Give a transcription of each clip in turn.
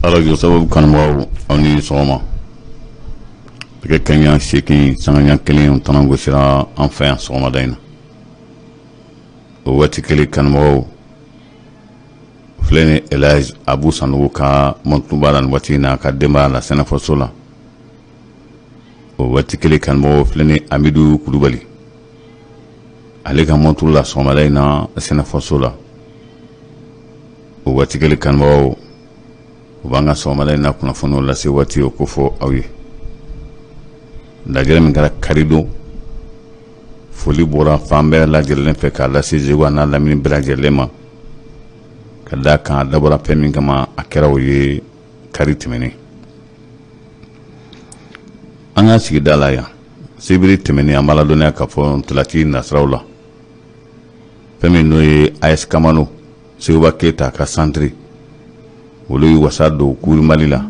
Radio sababu kanmɔgɔw aw ni sɔgɔma tɛgɛ kaɲa 8 sanga kelen tɔnɔ gosira an fɛ yan sɔgɔmada in na o waati kelen kanmɔgɔw filɛ ni Elhaj Abu Sanogo ka montu b'a la nin waati in na ka denbaya la Sɛnɛfɔso la o waati kelen kanmɔgɔw filɛ ni Amidu Kulubali ale ka montu la sɔgɔmada in na Sɛnɛfɔso la o waati kelen kanmɔgɔw u b'an ka sɔgɔmada in na kunnafoniw lase waati o ko fɔ aw ye lajɛrɛ min kɛra karidon foli bɔra fan bɛɛ lajɛlen fɛ k'a lase Zeguwa n'a lamini bɛɛ lajɛlen ma ka d'a kan a dabɔra fɛn min kama a kɛra o ye kari tɛmɛnen an ka sigida la yan sibiri tɛmɛnen an b'a ladɔnniya k'a fɔ ntolaci nasiraw la fɛn min n'o ye AS Kamano Seguba Keyita ka santiri olu yi wasa don Kuri Mali la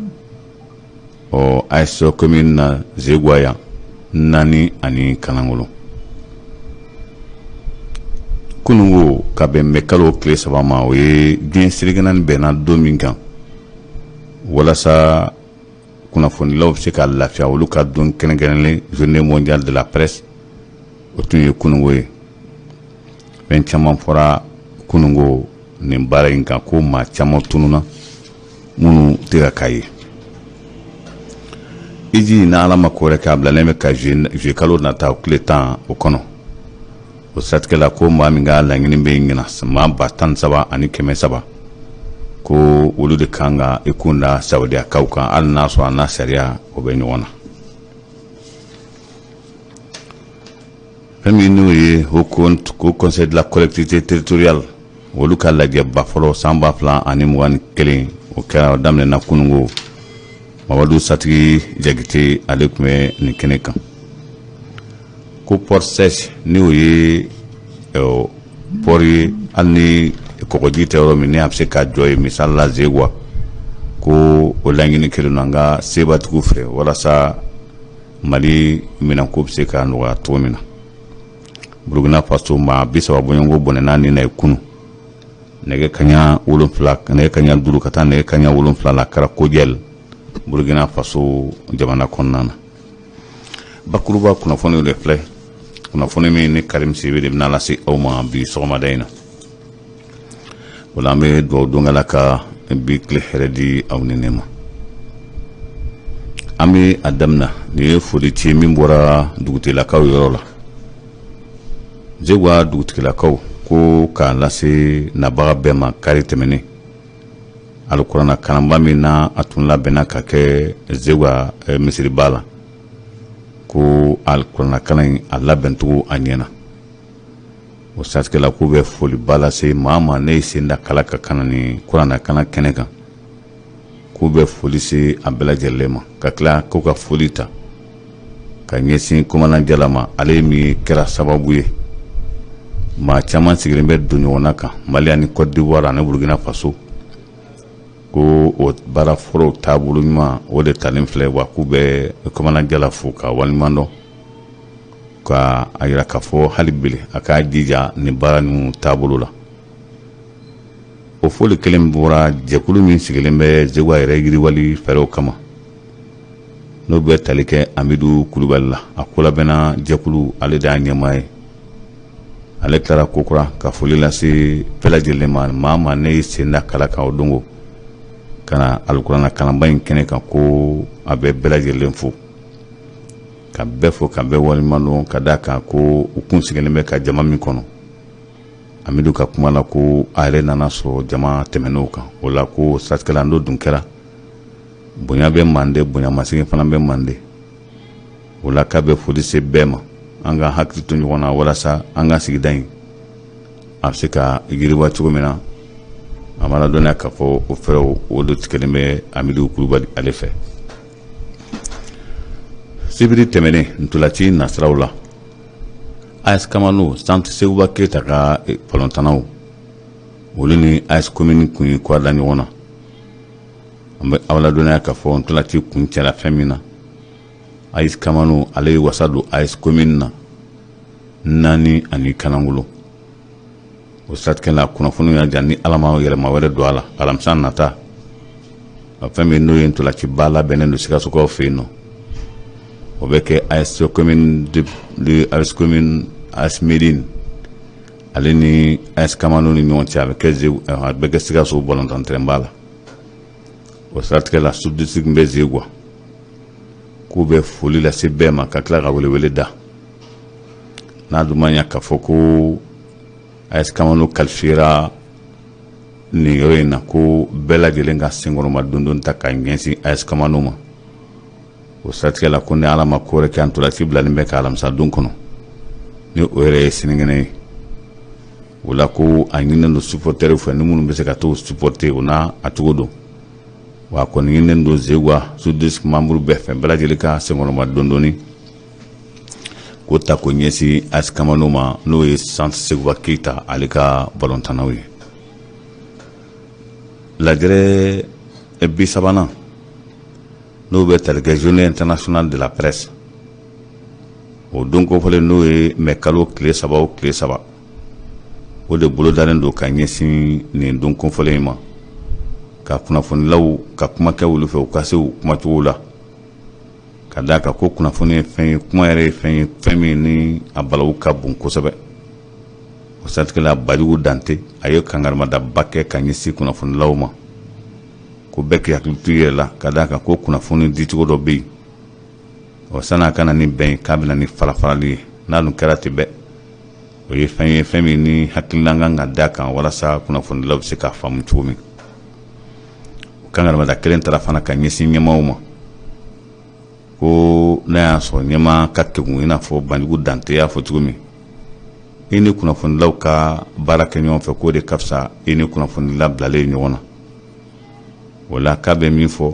AS commune na Zeguwa yan Nani ani Kanangolo kunungo ka bɛn bɛ kalo tile 3 ma o ye diɲɛ sirigɛnna bɛnna don min kan walasa kunnafonilaw bɛ se ka lafiya olu ka don kɛrɛnkɛrɛnlen journée mondiale de la presse o tun ye kunungo ye fɛn caman fɔra kunungo nin baara in kan ko maa caman tununa minnu tɛ ka k'a ye iji na ala ma ko wɛrɛ kɛ a bilalen bɛ ka juillet kalo nata tile 10 o kɔnɔ o siratigɛla ko maa min ka laɲini bɛ ɲina maa 137,300 ko olu de kan ka i kunda Sawudiyakaw kan hali n'a sɔrɔ a n'a sariya o bɛ ɲɔgɔn na fɛn min n'o ye ko conseil de la collectivité territoriale olu ka lajɛba fɔlɔ san 2021 o kɛra daminɛna kunungo Mamadu Satigi Jagite ale tun bɛ nin kɛnɛ kan ko port sèche ni o ye port ye hali ni kɔgɔji tɛ yɔrɔ min ni a bɛ se ka jɔ ye misali la Zeguwa ko o laɲini kelen an ka sebatigiw fɛ walasa Mali minɛnko bɛ se ka nɔgɔya cogo min na Burkina Faso maa 30 bɔɲɔgɔnko bɔnɛna ni na ye kunu nɛgɛ kaɲa 5 ka taa nɛgɛ kaɲa 7 la kɛra Kojɛl Burkina Faso jamana kɔnɔna na bakuruba kunnafoniw de filɛ kunnafoni min ni Karim Sibi de bɛna lase aw ma bi sɔgɔmada in na o la an bɛ dugawu don Ala ka bi tile hɛrɛ di aw ni ne ma an bɛ a daminɛ nin ye foli ci min bɔra dugutigilakaw yɔrɔ la Zeguwa dugutigilakaw ko k'a lase nabaga bɛɛ ma kari tɛmɛnen alikuranna kalanba min na a tun labɛnna ka kɛ Zeguwa misiriba la ko alikuranna kalan a labɛncogo a ɲɛna o siratigɛla k'u bɛ foliba lase maa ma ne ye sen da kala ka kana ni kuranna kalan kɛnɛ kan k'u bɛ foli se a bɛɛ lajɛlen ma ka tila k'u ka foli ta ka ɲɛsin komandanjala ma ale min kɛra sababu ye maa caman sigilen bɛ don ɲɔgɔnna kan Mali ani Côte d'Ivoire ani Burkina Faso ko o baara fɔlɔw taabolo ɲuman o de talen filɛ wa k'u bɛ komandanjala fo ka waliɲuman dɔn ka a yira k'a fɔ hali bile a k'a jija nin baara ninnu taabolo la o foli kelen bɔra jɛkulu min sigilen bɛ Zeguwa yɛrɛ yiriwali fɛɛrɛw kama n'o bɛ tali kɛ Amidu Kulubali la a ko labɛnna jɛkulu ale de y'a ɲɛmaa ye ale tilara kokura ka foli lase bɛɛ lajɛlen ma maa ma ne ye sen da kala kan o dongo ka na alikuranna kalanba in kɛnɛ kan ko a bɛ bɛɛ lajɛlen fo ka bɛɛ fo ka bɛɛ waliɲuman dɔn ka d'a kan ko u kun sigilen bɛ ka jama min kɔnɔ Amidu ka kuma la ko a yɛrɛ nana sɔrɔ jama tɛmɛn'o kan o la ko siratigɛla n'o dun kɛra bonya bɛ Mande bonya masegin fana bɛ Mande o la k'a bɛ foli se bɛɛ ma an ka hakili to ɲɔgɔn na walasa an ka sigida in a bɛ se ka yiriwa cogo min na a ma ladɔnniya k'a fɔ o fɛɛrɛw o de tigɛlen bɛ Amidu Kulubali ale fɛ sibiri tɛmɛnen ntolaci nasiraw la AS Kamano centre Seguba Keyita ka palɔntanaw olu ni AS commune kun ye kɔ da ɲɔgɔn na an bɛ aw ladɔnniya k'a fɔ ntolaci kun cɛla fɛn min na AS Kamano ale ye wasa don AS commune na Nani ani Kanangolo o siratigɛ la kunnafoniw y'a jan ni Ala ma yɛlɛma wɛrɛ don a la alamisa nata fɛn min n'o ye ntolaciba labɛnnen don Sikasokaw fɛ yen nɔ o bɛ kɛ AS commune de AS commune AS Médine ale ni AS Kamano ni ɲɔgɔn cɛ a bɛ kɛ Sikaso balontan terrain ba la o siratigɛ la sous-district bɛ Zegua k'u bɛ foli lase bɛɛ ma ka tila ka welewele da n'a dun ma ɲa k'a fɔ ko AS Kamano qualifiera nin yɔrɔ in na ko bɛɛ lajɛlen ka senkɔrɔma dondon ta ka ɲɛsin AS Kamano ma o siratigɛ la ko ni Ala ma ko wɛrɛ kɛ ntolaci bilalen bɛ ka alamisa don kɔnɔ ni o yɛrɛ ye sinikɛnɛ ye o la ko a ɲininen don supporters fɛ ni minnu bɛ se ka t'o supporter o n'a a cogo don wa kɔni ɲininen don Zegua sous-district membre bɛɛ fɛ bɛɛ lajɛlen ka senkɔrɔma dondonni ko ta ko ɲɛsin AS Kamano ma n'o ye centre Seguba Keita ale ka balontannaw ye lajɛrɛ bi sabanan n'o bɛ tali kɛ journée internationale de la presse o don kofɔlen n'o ye mɛ kalo tile saba o tile saba o de bolo dalen don ka ɲɛsin nin don kofɔlen ma ka kunnafonilaw ka kuma kɛ olu fɛ u ka se u kumacogo la ka d'a kan ko kunnafoni ye fɛn ye kuma yɛrɛ ye fɛn ye fɛn min ni a balawu ka bon kosɛbɛ o siratigɛ la Badiou Dante a ye kangarimada ba kɛ ka ɲɛsin kunnafonilaw ma ko bɛɛ k'i hakili to i yɛrɛ la ka d'a kan ko kunnafoni dicogo dɔ bɛ yen o san'a ka na ni bɛn ye k'a bɛna ni farafarali ye n'a dun kɛra ten bɛɛ o ye fɛn ye fɛn min ni hakilina kan ka d'a kan walasa kunnafonilaw bɛ se k'a faamu cogo min o kangarimada kelen taara fana ka ɲɛsin ɲɛmaaw ma ko n'a y'a sɔrɔ ɲɛmaa ka kegun i n'a fɔ Badiou Dante y'a fɔ cogo min i ni kunnafonilaw ka baara kɛ ɲɔgɔn fɛ k'o de ka fisa i ni kunnafonila bilalen ɲɔgɔn na o la k'a bɛ min fɔ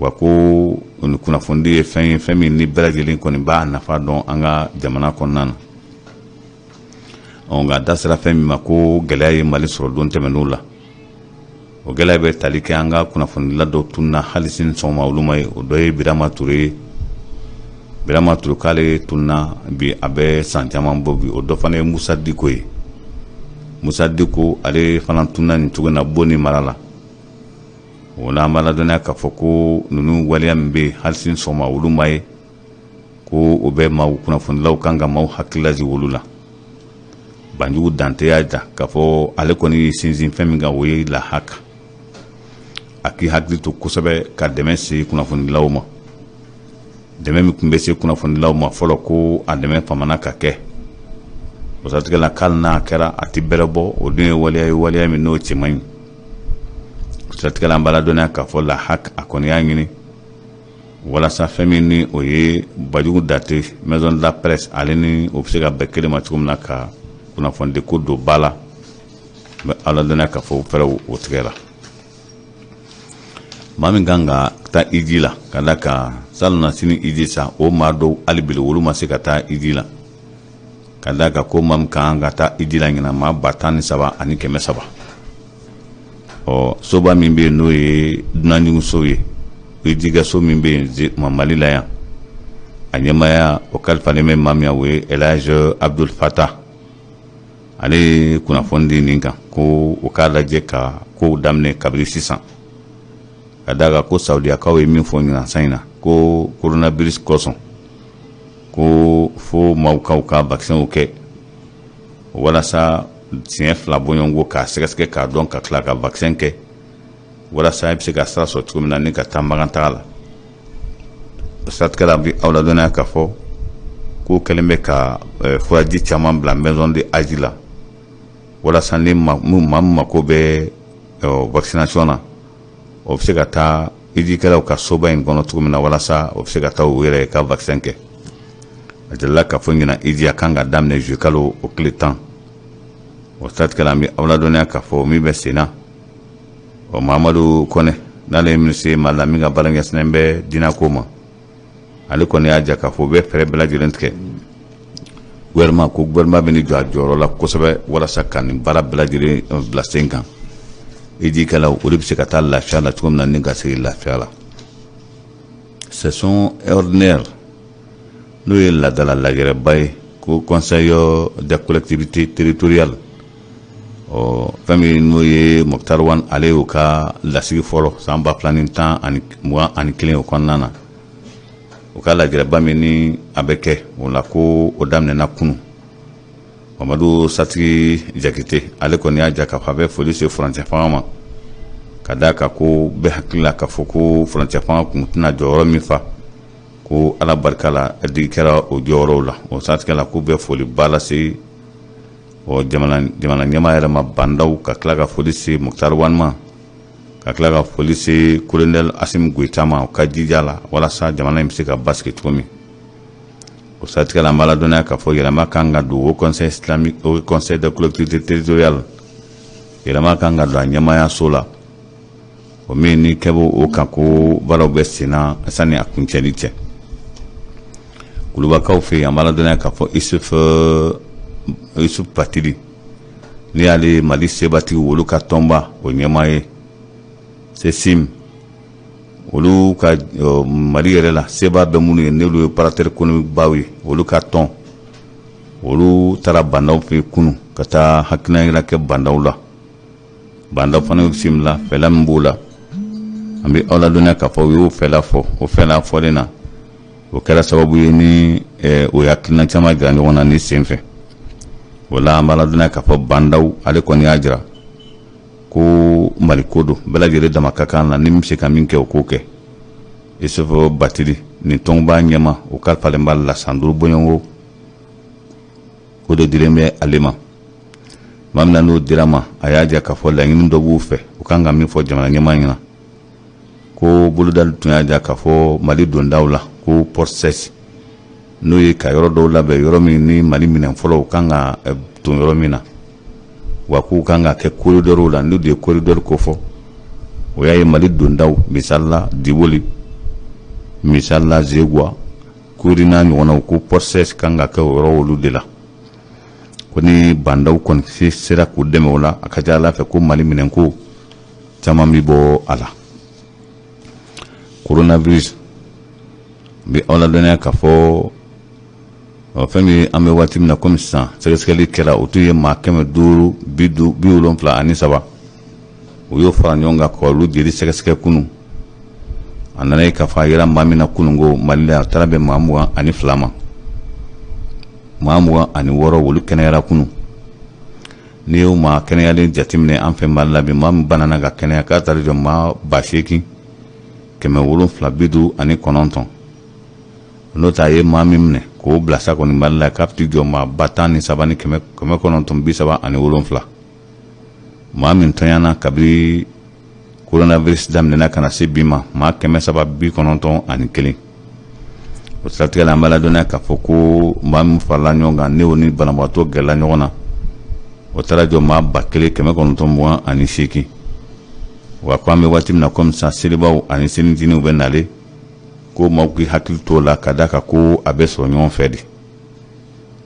wa ko ni kunnafoni ye fɛn ye fɛn min ni bɛɛ lajɛlen kɔni b'a nafa dɔn an ka jamana kɔnɔna na nka da sera fɛn min ma ko gɛlɛya ye Mali sɔrɔ don tɛmɛn'o la o gɛlɛya bɛ tali kɛ an ka kunnafonila dɔw tununa hali sini sɔgɔma olu ma ye o dɔ ye Birama Ture k'ale tununa bi a bɛ san caman bɔ bi o dɔ fana ye Musa Diko ye Musa Diko ale fana tununa nin cogo in na Boni mara la o la an b'a ladɔnniya k'a fɔ ko ninnu waleya min bɛ yen hali sini sɔgɔma olu ma ye ko o bɛ maaw kunnafonilaw kan ka maaw hakili lajigin olu la Badiou Dante y'a ja k'a fɔ ale kɔni ye sinsin fɛn min kan o ye lahaka a k'i hakili to kosɛbɛ ka dɛmɛ se kunnafonilaw ma dɛmɛ min tun bɛ se kunnafonilaw ma fɔlɔ ko a dɛmɛ famana ka kɛ o siratigɛ la k'ali n'a kɛra a tɛ bɛrɛ bɔ o dun ye waleya min n'o cɛ man ɲi o siratigɛ la an b'a ladɔnniya k'a fɔ lahaka a kɔni y'a ɲini walasa fɛn min ni o ye Badiou Dante maison de la presse ale ni o bɛ se ka bɛn kelen ma cogo min na ka kunnafonidi ko don ba la n bɛ aw ladɔnniya k'a fɔ fɛrɛw o tigɛ la maa min kan ka taa Iji la ka d'a kan salon sini Iji sa o maa dɔw hali bi olu ma se ka taa Iji la ka d'a kan ko maa min kan ka taa Iji la ɲinan maa 13 ani 100 soba min bɛ yen n'o ye dunanjigiso so ye Iji ka so min bɛ yen Mali la yan a ɲɛmaaya o kalifalen bɛ maa min o ye Elhadji Abdul Fatah ale ye kunnafoni di nin kan ko o k'a lajɛ ka kow daminɛ kabiri sisan ka d'a kan ko Saudiyakaw ye min fɔ ɲinan in na ko coronavirus kosɔn ko fo maaw ka vaccin kɛ walasa siɲɛ 2 bɔɲɔgɔnko k'a sɛgɛsɛgɛ k'a dɔn ka tila ka vaccin kɛ walasa i bɛ se ka sira sɔrɔ cogo min na ni ka taa magantaga la o siratigɛ la bi aw ladɔnniya k'a fɔ ko kɛlen bɛ ka furaji caman bila maison de Aji la walasa ni maa min mako bɛ vaccination na o bɛ se ka taa Ijikɛlaw ka soba in kɔnɔ cogo min na walasa o bɛ se ka taa u yɛrɛ ka vaccin kɛ a delila k'a fɔ ɲinan Iji a kan ka daminɛ juillet kalo o tile 10 o siratigɛ la an bɛ aw ladɔnniya k'a fɔ min bɛ sen na Mahamadu Kɔnɛ n'ale ye ministre ye Mali la min ka baara ɲɛsinnen bɛ diinako ma ale kɔni y'a ja k'a fɔ u bɛ fɛɛrɛ bɛɛ lajɛlen tigɛ gouvernement bɛ ni jɔ a jɔyɔrɔ la kosɛbɛ walasa ka nin baara bɛɛ lajɛlen bila sen kan Ijikɛlaw o de bɛ se ka taa lafiya la cogo min na ni ka segin lafiya la session ordinaire n'o ye laadala lajɛrɛba ye ko conseil des collectivités territoriales fɛn min n'o ye Mokutari Wane ale y'o ka lasigi fɔlɔ san 2021 o kɔnɔna na o ka lajɛrɛba min ni a bɛ kɛ o la ko o daminɛna kunu Mamadu Satigi Jakite ale kɔni y'a ja k'a fɔ a bɛ foli se furancɛ fanga ma ka d'a kan ko bɛɛ hakili la k'a fɔ ko furancɛ fanga kun tɛna jɔyɔrɔ min fa ko ala barika la digi kɛra o jɔyɔrɔw la o siratigɛ la ko bɛɛ foli ba lase jamana ɲɛmaa yɛrɛ ma bandaw ka tila ka foli se Mokutari Wane ma ka tila ka foli se colonel Assimi Goïta ma o ka jija la walasa jamana in bɛ se ka basigi cogo min o siratigɛ la an b'a ladɔnniya k'a fɔ yɛlɛma kan ka don au conseil islamique au conseil de collectivité territoriale yɛlɛma kan ka don a ɲɛmaayaso la o min ni kɛbɔ o kan ko baaraw bɛ sen na sani a kuncɛli cɛ Kulubakaw fɛ yen an b'a ladɔnniya k'a fɔ Isufu Patili ni y'ale Mali sebatigi olu ka tɔnba o ɲɛmaa ye Sesim olu ka Mali yɛrɛ la seba bɛ minnu ye n'olu ye opérateur économique baw ye olu ka tɔn olu taara bandaw fɛ kunu ka taa hakilina yira kɛ bandaw la bandaw fana bisimila fɛla min b'o la an bɛ aw ladɔnniya k'a fɔ u y'o fɛla fɔ o fɛla fɔlen na o kɛra sababu ye ni o ye hakilina caman jira ɲɔgɔn na ni sen fɛ o la an b'a ladɔnniya k'a fɔ bandaw ale kɔni y'a jira ko Mali ko don bɛɛ lajɛlen dama ka kan na ni min bɛ se ka min kɛ o k'o kɛ Isufu Batili nin tɔnba ɲɛma o kalifalen b'a la san 5 bɔɲɔgɔnko o de dilen bɛ ale ma maa min na n'o dira ma a y'a jira k'a fɔ laɲini dɔ b'u fɛ u kan ka min fɔ jamana ɲɛmaa ɲɛna ko bolodali tun y'a jira k'a fɔ Mali dondaw la ko port sèche n'o ye ka yɔrɔ dɔw labɛn yɔrɔ min ni Mali minɛn fɔlɔ u kan ka ton yɔrɔ min na wa k'u kan ka kɛ corridor la n'o de ye corridor ko fɔ o y'a ye Mali dondaw misalila Diboli misalila Zegua Kuri n'a ɲɔgɔnnaw ko port sèche kan ka kɛ o yɔrɔ olu de la ko ni bandaw kɔni sera k'u dɛmɛ o la a ka ca Ala fɛ ko Mali minɛn ko caman bi bɔ a la coronavirus bi aw ladɔnniya k'a fɔ fɛn min an bɛ waati min na komi sisan sɛgɛsɛgɛli kɛra o tun ye maa 573 u y'o fara ɲɔgɔn kan k'olu jeli sɛgɛsɛgɛ kunu a nana ye k'a fɔ a yera maa min na kunun ko Mali la a taara bɛn maa 22 ma maa 26 olu kɛnɛyara kunu n'i y'o maa kɛnɛyalen jateminɛ an fɛ Mali la bi maa min banana ka kɛnɛya k'a taara jɔ maa 8,759 n'o t'a ye maa min minɛ k'o bila sa kɔni Mali la k'a bɛ jɔ maa 13,977 maa min tɔɲana kabiri coronavirus daminɛna ka na se bi ma maa 791 o siratigɛ la an b'a ladɔnniya k'a fɔ ko maa min farala ɲɔgɔn kan ne o ni banabagatɔ gɛrɛla ɲɔgɔn na o taara jɔ maa 1,928 wa ko an bɛ waati min na komi sisan selibaw ani selintiniw bɛ nale ko maaw k'i hakili t'o la ka d'a kan ko a bɛ sɔrɔ ɲɔgɔn fɛ de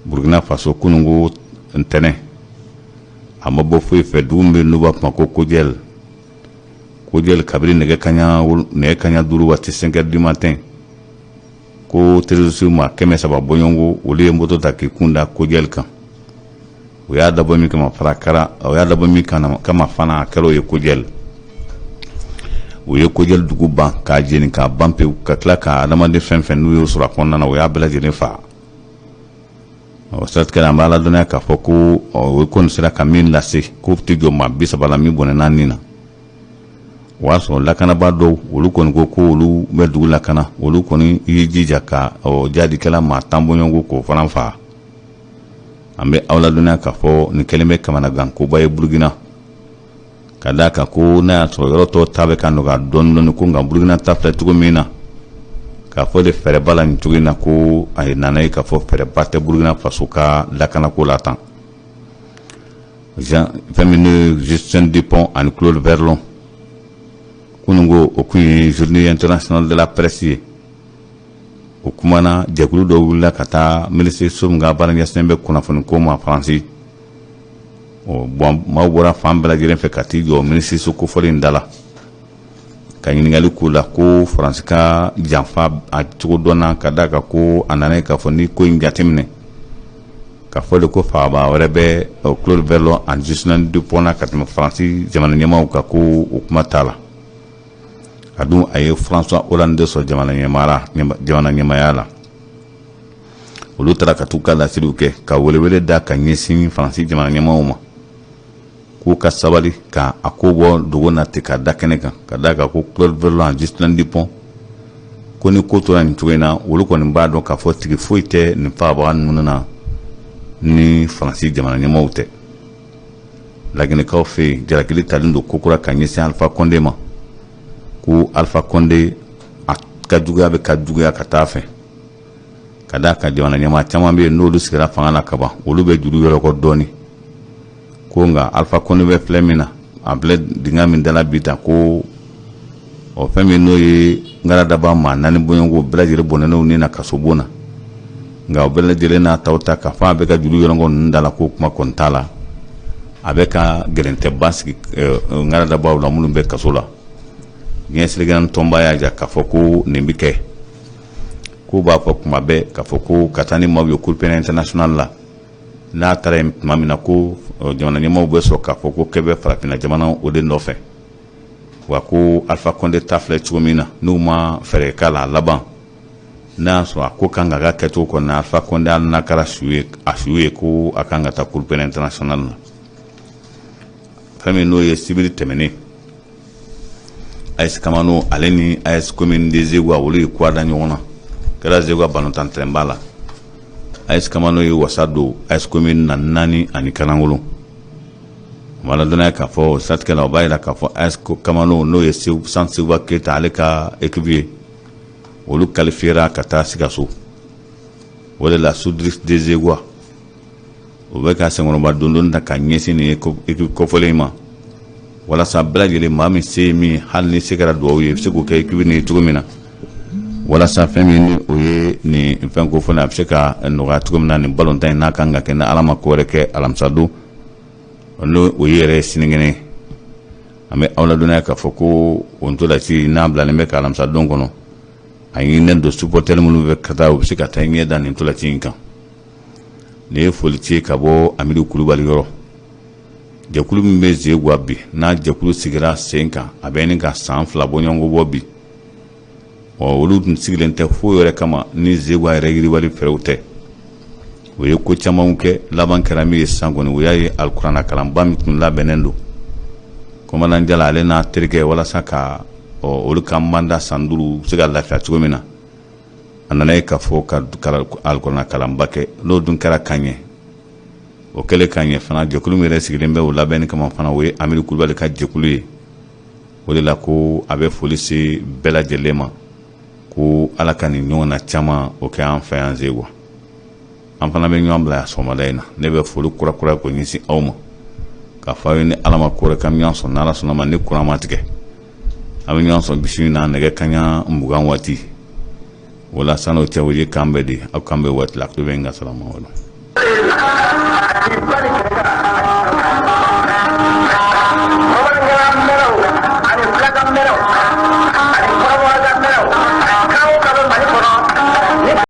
Burkina Faso kununko ntɛnɛn a ma bɔ foyi fɛ dugu min bɛ n'u b'a fɔ ko Kojɛli kabiri nɛgɛ kaɲa 5 waati 5 heures du matin ko terroriste ma 300 bɔɲɔgɔnko olu ye moto ta k'i kunda Kojɛli kan o y'a dabɔ min kama kama fana a kɛra o ye Kojɛli o ye Kojɛli dugu ban k'a jeni k'a ban pewu ka tila ka adamaden fɛn fɛn n'u y'o sɔrɔ a kɔnɔna na o y'a bɛɛ lajɛlen faga o siratigɛ la an b'a ladɔnniya k'a fɔ ko o kɔni sera ka min lase ko tɛ jɔ maa 30 la min bɔnɛna nin na o y'a sɔrɔ lakanabaa dɔw olu kɔni ko olu bɛ dugu lakana olu kɔni y'i jija ka jaadikɛla maa 10 bɔɲɔgɔnko k'o fana faga an bɛ aw ladɔnniya k'a fɔ nin kɛlen bɛ kamanagan koba ye Burukina ka d'a kan ko n'a y'a sɔrɔ yɔrɔ tɔw ta bɛ ka nɔgɔya dɔɔnin ko nka Burukina ta filɛ cogo min na k'a fɔ de fɛɛrɛba la nin cogo in na ko a ye nana ye k'a fɔ fɛɛrɛba tɛ Burukina Faso ka lakanako la tan fɛn min ne Justin Dupont ani Claude Verlon kununko o kun ye journée internationale de la presse ye o kumana jɛkulu dɔ wulila ka taa minisiriso min ka baara ɲɛsinnen bɛ kunnafoni ko ma Faransi maaw bɔra fan bɛɛ lajɛlen fɛ ka t'i jɔ minisiriso kofɔli in da la ka ɲininkali k'u la ko Faransi ka janfa a cogo dɔ na ka d'a kan ko a nana ye k'a fɔ ni ko in jateminɛ ka fɔ de ko faaba wɛrɛ bɛ Claude Verlon en gestion du pont na ka tɛmɛ Faransi jamana ɲɛmaaw kan ko o kuma t'a la a dun a ye François Hollande sɔrɔ jamana ɲɛmaaya la olu taara ka t'u ka lasiriw kɛ ka welewele da ka ɲɛsin Faransi jamana ɲɛmaaw ma k'u ka sabali ka a ko bɔ dogo na ten ka da kɛnɛ kan ka da kan ko Claude Verlon en gestion du pont ko ni ko tora nin cogo in na olu kɔni b'a dɔn k'a fɔ tigi foyi tɛ nin faabaga ninnu na ni Faransi jamana ɲɛmaaw tɛ laginɛkaw fɛ yen jalakili talen don kokura ka ɲɛsin Alpha Condé ma ko Alpha Condé a ka juguya bɛ ka juguya ka taa fɛ ka da kan jamana ɲɛmaa caman bɛ yen n'olu sigira fanga la kaban olu bɛ juru yɔrɔ kɔ dɔɔni ko nka Alpha Condé bɛ filɛ min na a filɛ dingɛ min dala bi ta ko o fɛn min n'o ye ngaradaba maa naani bɔɲɔgɔnko bɛɛ lajɛlen bɔnɛnɛw ni na kaso bon na nka o bɛɛ lajɛlen n'a taw ta ka fɔ a bɛ ka juru yɔrɔnkɔ ninnu da la ko kuma kɔni t'a la a bɛ ka gɛrɛntɛba sigi ngaradabaw la minnu bɛ kaso la diɲɛ silikɛnɛ tɔnba y'a ja k'a fɔ ko nin bɛ kɛ k'u b'a fɔ kuma bɛɛ k'a fɔ ko ka taa ni maaw ye Cour pénale internationale la n'a taara yen tuma min na ko jamana ɲɛmaaw bɛ sɔrɔ k'a fɔ ko kɛ bɛ farafinna jamana o de nɔfɛ wa ko Alpha Condé ta filɛ cogo min na n'u ma fɛɛrɛ k'a la a laban n'a y'a sɔrɔ a ko kan ka kɛ kɛcogo kɔnɔ Alpha Condé hali n'a kɛra su ye ko a kan ka taa Cour pénale internationale la fɛn min n'o ye sibiri tɛmɛnen AS Kamano ale ni AS Commune de Zegua olu ye kuwa da ɲɔgɔn na kɛra Zegua balontan terrain la AS Kamano ye wasa don AS Commune na 4 ani 7 wala dɔnna k'a fɔ satikɛla o b'a yira k'a fɔ AS Kamano n'o ye San Seuba Keita ale ka équipe ye olu qualifiera ka taa Sikaso o de la Sudris de Zegua o bɛ ka sɛŋɔrɔba dondon ta ka ɲɛsin nin équipe kɔfɔlen ma walasa bɛɛ lajɛlen maa min se ye min hali ni se kɛra duwawu ye i bɛ se k'o kɛ équipe nin cogo min na walasa fɛn min ni o ye nin fɛn kofɔlen a bɛ se ka nɔgɔya cogo min na nin balontan in n'a kan ka kɛ ni Ala ma ko wɛrɛ kɛ alamisa don n'o o ye yɛrɛ sinikɛnɛ an bɛ aw ladɔnniya k'a fɔ ko o ntolaci n'a bilalen bɛ ka alamisa don kɔnɔ a ɲinilen don supporter minnu bɛ ka taa u bɛ se ka taa ɲɛ da nin ntolaci in kan nin ye foli ci ka bɔ Amidu Kulubali yɔrɔ jɛkulu min bɛ Zegua bi n'a jɛkulu sigira sen kan a bɛ nin ka san 2 bɔ ɲɔgɔn bɔ bi olu tun sigilen tɛ foyi yɛrɛ kama ni Zegua yɛrɛ yiriwali fɛrɛw tɛ o ye ko camanw kɛ laban kɛra min ye sisan kɔni o y'a ye alikuranna kalanba min tun labɛnnen don komadan Jala ale n'a terikɛ walasa ka olu ka manda san 5 se ka lafiya cogo min na a nana ye k'a fɔ ka alikuranna kalanba kɛ n'o dun kɛra ka ɲɛ o kɛlen ka ɲɛ fana jɛkulu min yɛrɛ sigilen bɛ o labɛnni kama fana o ye Amidu Kulubali ka jɛkulu ye o de la ko a bɛ foli se bɛɛ lajɛlen ma ko Ala ka nin ɲɔgɔn na caman o kɛ an fɛ yan Zegua an fana bɛ ɲɔgɔn bila sɔgɔmada in na ne bɛ foli kura ko ɲɛsin aw ma k'a fɔ aw ye ni Ala ma ko wɛrɛ kɛ an bɛ ɲɔgɔn sɔrɔ n'Ala sɔnna ma ni kuran ma tigɛ an bɛ ɲɔgɔn sɔrɔ bisi na nɛgɛ kanɲɛ 20 waati wala sano cɛ o ye kan bɛɛ de aw kan bɛ waati la a tulo bɛ n ka salama wala